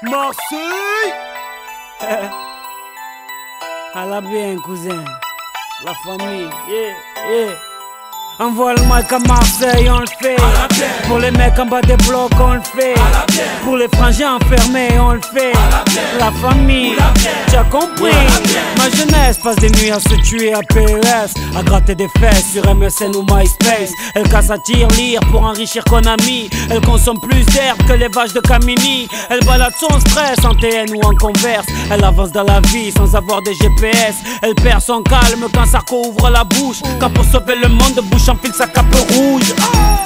Marseille. À la bien, cousin. La famille, yeah. Envoie le mic à Marseille, on le fait. Pour les mecs en bas des blocs, on le fait. Pour les frangins enfermés, on le fait. La famille, tu as compris. Ma jeunesse passe des nuits à se tuer à PES, à gratter des fesses sur MSN ou MySpace. Elle casse à lire pour enrichir Konami. Elle consomme plus d'herbe que les vaches de Camini. Elle balade son stress en TN ou en Converse. Elle avance dans la vie sans avoir des GPS. Elle perd son calme quand Sarko ouvre la bouche. Quand pour sauver le monde, bouche enfile sa cape rouge.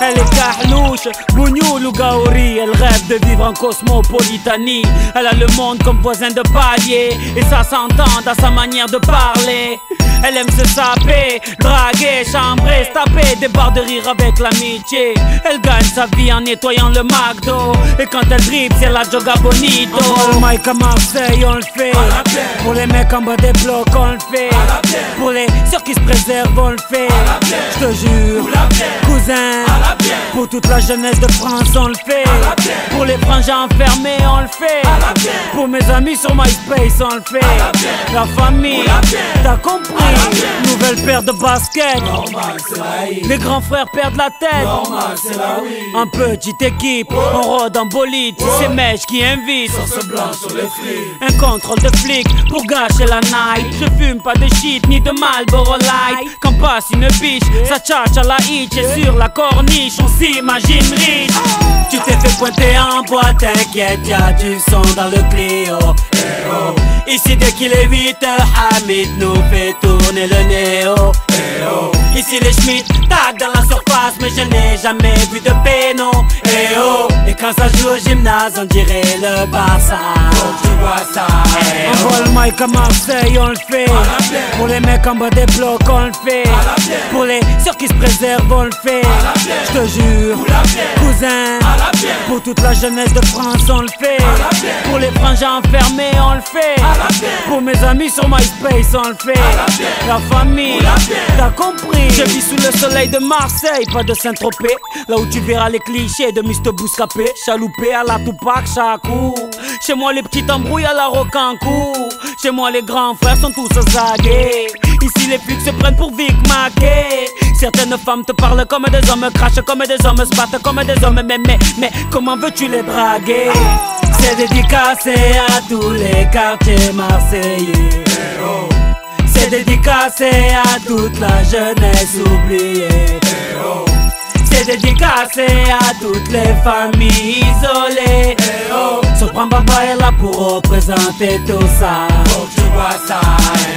Elle est carlouche, bougnoul ou gaori. Elle rêve de vivre en cosmopolitanie. Elle a le monde comme voisin de palier, et ça s'entend dans sa manière de parler. Elle aime se saper, draguer, chambrer, se taper des barres de rire avec l'amitié. Elle gagne sa vie en nettoyant le McDo, et quand elle dribble c'est la joga bonito. Envoie le mic à Marseille, on le fait. Pour les mecs en bas des blocs, on le fait. Pour les ceux qui se préservent, on le fait. Je te jure, cousin, pour toute la jeunesse de France, on le fait. Pour les frangins enfermés, on le fait. Pour mes amis sur MySpace, on le fait. La famille, t'as compris. Nouvelle paire de baskets. Normal, c'est la I. Les grands frères perdent la tête. Normal, c'est la oui. En petite équipe, on rôde en bolide. C'est Mèche qui invite. Sauce blanche sur les frites. Un contrôle de flic pour gâcher la night. Je fume pas de shit ni de Marlboro Light. Quand passe une biche, ça tchatche à la hitch. Et sur la corniche, on s'imagine riche. Tu t'es fait pointer en boîte, t'inquiète, y'a du son dans le Clio. Ici dès qu'il est 8h, Hamid nous fait tourner le néo. Ici les Schmitt tac dans la surface, mais je n'ai jamais vu de péno. Et quand ça joue au gymnase, on dirait le Barça. Faut que tu vois ça. Envoie le mic à Marseille, on le fait. Pour les mecs en bas des blocs, on le fait. Pour les ceux qui se préservent, on le fait. Je te jure, cousin, pour toute la jeunesse de France, on le fait. Pour les frangins enfermés, on le fait. Pour mes amis sur MySpace, on le fait. La famille, t'as compris. Je vis sous le soleil de Marseille, pas de Saint-Tropez. Là où tu verras les clichés de Mr. Bouscapé. Chaloupé à la Tupac, Chakou. Chez moi les petites embrouilles à la Rocancourt. Chez moi les grands frères sont tous zagués. Ici les flics se prennent pour Vic Mackey. Certaines femmes te parlent comme des hommes, crachent comme des hommes, se battent comme des hommes. Mais comment veux-tu les draguer? C'est dédicacé à tous les quartiers marseillais. C'est dédicacé à toute la jeunesse oubliée. C'est dédicacé à toutes les familles isolées. Sopran Baba est là pour représenter tout ça. Faut que tu vois ça.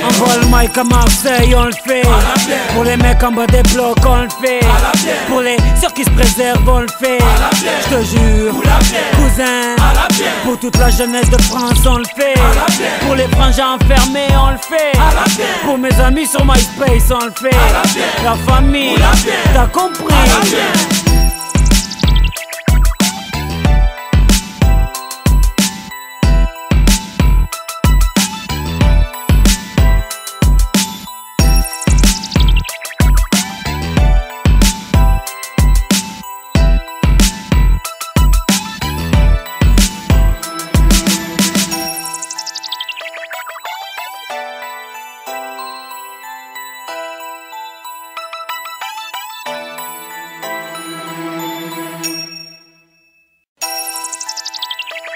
Envoie le mic à Marseille, on le fait. Pour les mecs en bas des blocs, on le fait. Pour les ceux qui se préservent, on le fait. Je te jure, cousin, pour toute la jeunesse de France, on le fait. Pour les frangins enfermés, on le fait. Pour mes amis sur MySpace, on le fait. La famille, t'as compris.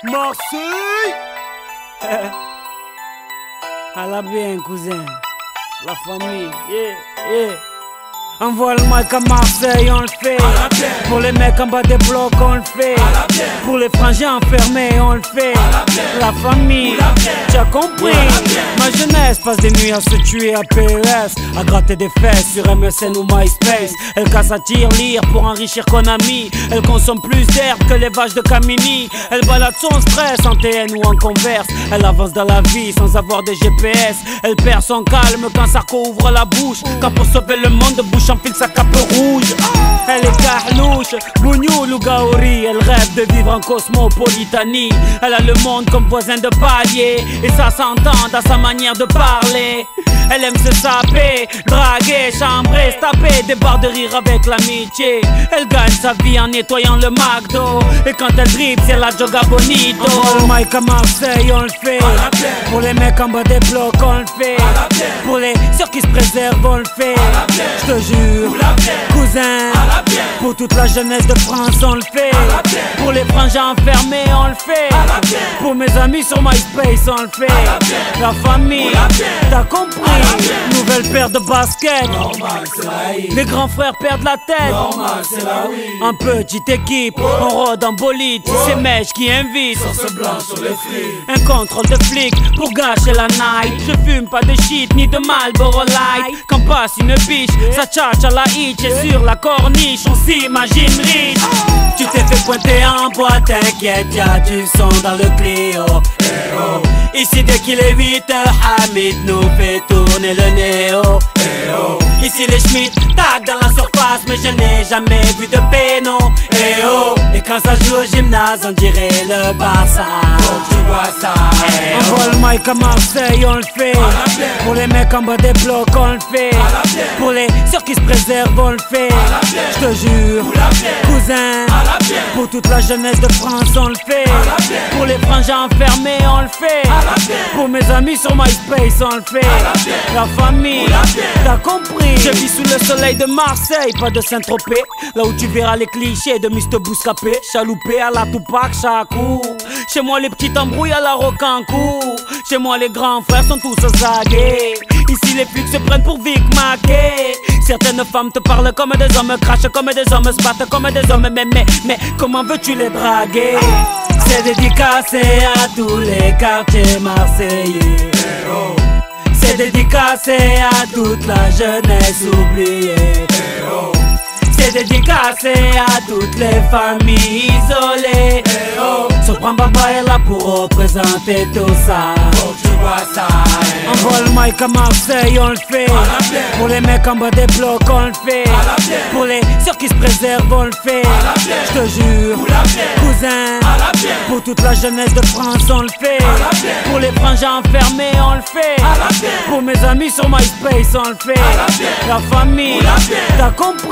Marseille. À la bien, cousin. La famille, yeah. Envoie le mic à Marseille, on le fait. Pour les mecs en bas des blocs, on le fait. Pour les frangins enfermés, on le fait. La famille, tu as compris. Ma jeunesse passe des nuits à se tuer à PES, à gratter des fesses sur MSN ou MySpace. Elle casse à lire pour enrichir Konami. Elle consomme plus d'herbe que les vaches de Camini. Elle balade son stress en TN ou en Converse. Elle avance dans la vie sans avoir des GPS. Elle perd son calme quand Sarko ouvre la bouche. Quand pour sauver le monde, bouche enfile sa cape rouge. Elle est carlouche, bougnoul ou gaori. Elle rêve de vivre en cosmopolitanie. Elle a le monde comme voisin de palier, et ça s'entend dans sa manière de parler. Elle aime se saper, draguer, chambrer, se taper des barres de rire avec l'amitié. Elle gagne sa vie en nettoyant le McDo. Et quand elle dribble, c'est la Joga Bonito. On le mic à Marseille, on le fait. Pour les mecs en bas des blocs, on le fait. Pour les ceux qui se préservent, on le fait. Je te jure, cousin. Pour toute la jeunesse de France, on le fait. Pour les frangins enfermés, on le fait. Pour mes amis sur MySpace, on le fait. La famille, t'as compris. Nouvelle paire de baskets. Normal, c'est la I. Les grands frères perdent la tête. Normal, c'est la oui. En petite équipe, on rôde en bolide. C'est Mèche qui invite. Sauce blanche sur les frites. Un contrôle de flic pour gâcher la night. Je fume pas de shit ni de Marlboro Light. Quand passe une biche, ça tchatche à la hitch. Et sur la corniche, on s'imagine riche. Tu t'es fait pointer en boîte, t'inquiète, y'a du son dans le Clio. Ici dès qu'il est 8h, Hamid nous fait tourner le néo. Ici les Schmitt tag dans la surface, mais je n'ai jamais vu de péno. Et quand ça joue au gymnase, on dirait le Barça. Faut que tu vois ça. On voit le mic à Marseille, on le fait. Pour les mecs en bas des blocs, on le fait. Pour les ceux qui se préservent, on le fait. Je te jure, cousin. Pour toute la jeunesse de France, on le fait. Pour les frangins enfermés, on le fait. Pour mes amis sur MySpace, on le fait. La famille, t'as compris. Je vis sous le soleil de Marseille, pas de Saint-Tropez. Là où tu verras les clichés de Mr. Bouscapé. Chaloupé à la Tupac, Chakou. Chez moi les petites embrouilles à la Rocancourt. Chez moi les grands frères sont tous zagués. Ici les flics se prennent pour Vic Mackey. Certaines femmes te parlent comme des hommes, crachent comme des hommes, se battent comme des hommes. Mais comment veux-tu les draguer? C'est dédicacé à tous les quartiers marseillais. C'est dédicacé à toute la jeunesse oubliée. C'est dédicacé à toutes les familles isolées. Sopran Baba est là pour représenter tout ça. Faut que tu vois ça. On voit le mic à Marseille, on le fait. Pour les mecs en bas des blocs, on le fait. Pour les ceux qui se préservent, on le fait. Je te jure, cousin. Pour toute la jeunesse de France, on le fait. Pour les frangins enfermés, on le fait. Pour mes amis sur MySpace, on le fait. La famille, t'as compris.